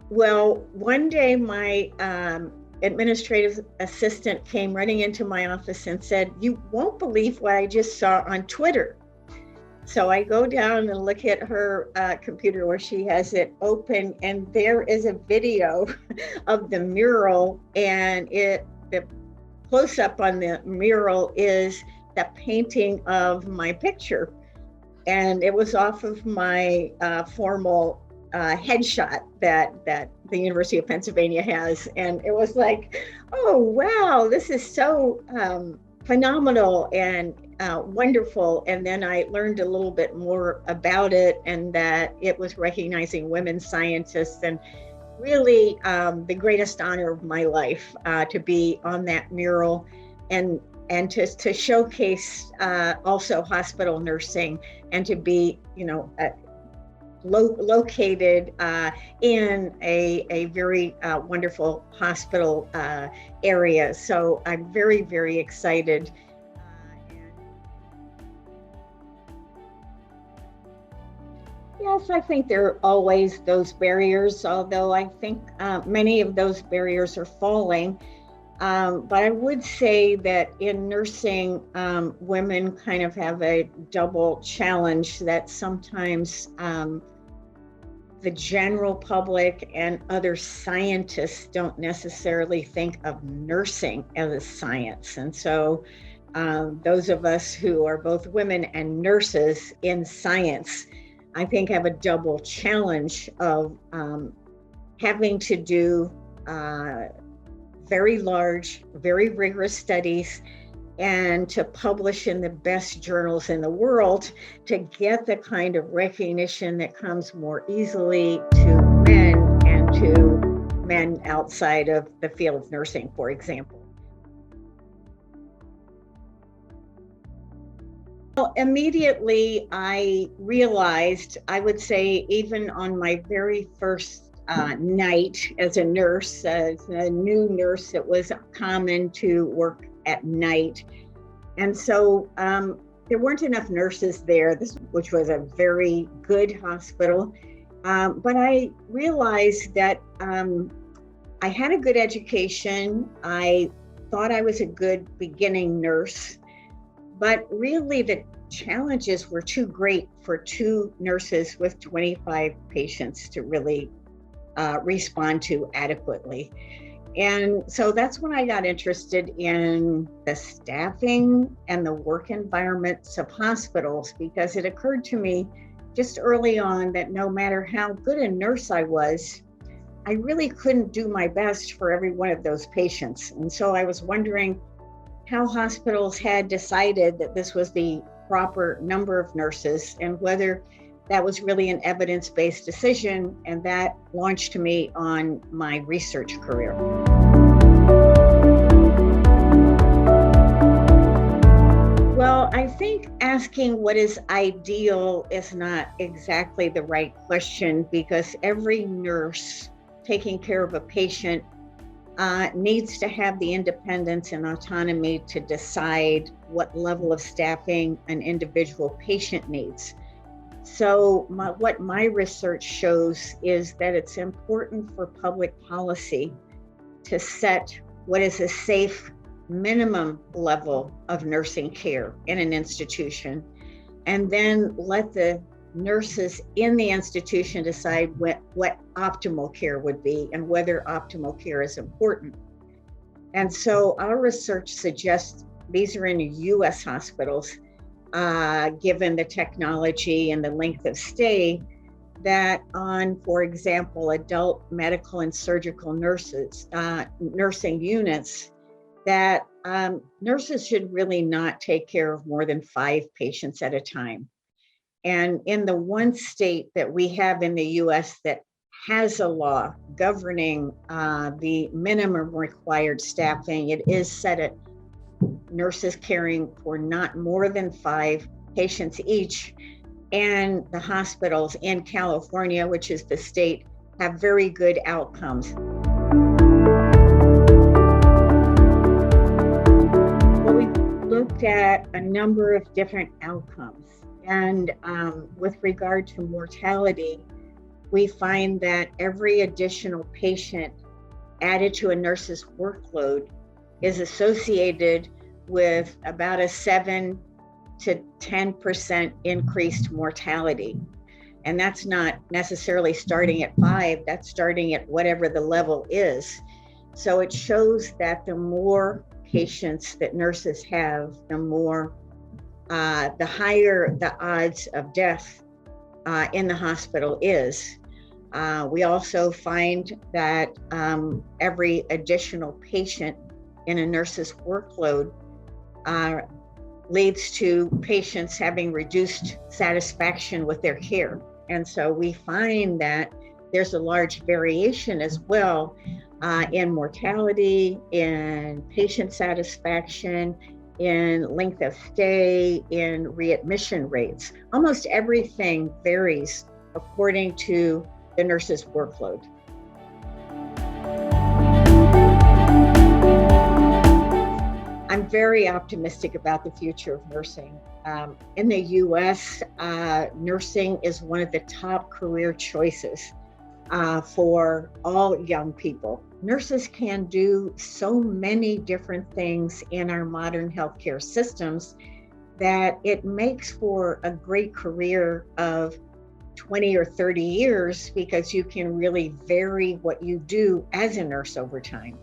Well, one day my administrative assistant came running into my office and said, "You won't believe what I just saw on Twitter." So I go down and look at her computer where she has it open, and there is a video of the mural, and the close up on the mural is the painting of my picture. And it was off of my formal headshot that the University of Pennsylvania has. And it was like, oh, wow, this is so phenomenal and wonderful. And then I learned a little bit more about it, and that it was recognizing women scientists, and really the greatest honor of my life to be on that mural, and to showcase also hospital nursing, and to be, located in a very wonderful hospital area. So I'm very, very excited. Yes, I think there are always those barriers, although I think many of those barriers are falling. But I would say that in nursing, women kind of have a double challenge, that sometimes the general public and other scientists don't necessarily think of nursing as a science. And so those of us who are both women and nurses in science, I think, have a double challenge of having to do very large, very rigorous studies, and to publish in the best journals in the world to get the kind of recognition that comes more easily to men, and to men outside of the field of nursing, for example. Well, immediately I realized, I would say even on my very first night as a nurse, as a new nurse, it was common to work at night. And so there weren't enough nurses there, which was a very good hospital. But I realized that I had a good education. I thought I was a good beginning nurse, but really the challenges were too great for two nurses with 25 patients to really respond to adequately. And so that's when I got interested in the staffing and the work environments of hospitals, because it occurred to me just early on that no matter how good a nurse I was, I really couldn't do my best for every one of those patients. And so I was wondering how hospitals had decided that this was the proper number of nurses, and whether that was really an evidence-based decision. And that launched me on my research career. Well, I think asking what is ideal is not exactly the right question, because every nurse taking care of a patient needs to have the independence and autonomy to decide what level of staffing an individual patient needs. So what my research shows is that it's important for public policy to set what is a safe minimum level of nursing care in an institution, and then let the nurses in the institution decide what optimal care would be, and whether optimal care is important. And so our research suggests, these are in US hospitals, given the technology and the length of stay, that on, for example, adult medical and surgical nursing units, that nurses should really not take care of more than 5 patients at a time. And in the one state that we have in the US that has a law governing the minimum required staffing, it is set at nurses caring for not more than 5 patients each. And the hospitals in California, which is the state, have very good outcomes. Well, we looked at a number of different outcomes. And with regard to mortality, we find that every additional patient added to a nurse's workload is associated with about a 7 to 10% increased mortality. And that's not necessarily starting at 5, that's starting at whatever the level is. So it shows that the more patients that nurses have, the higher the odds of death in the hospital is. We also find that every additional patient in a nurse's workload leads to patients having reduced satisfaction with their care. And so we find that there's a large variation as well in mortality, in patient satisfaction, in length of stay, in readmission rates. Almost everything varies according to the nurse's workload. I'm very optimistic about the future of nursing. In the US, nursing is one of the top career choices for all young people. Nurses can do so many different things in our modern healthcare systems that it makes for a great career of 20 or 30 years because you can really vary what you do as a nurse over time.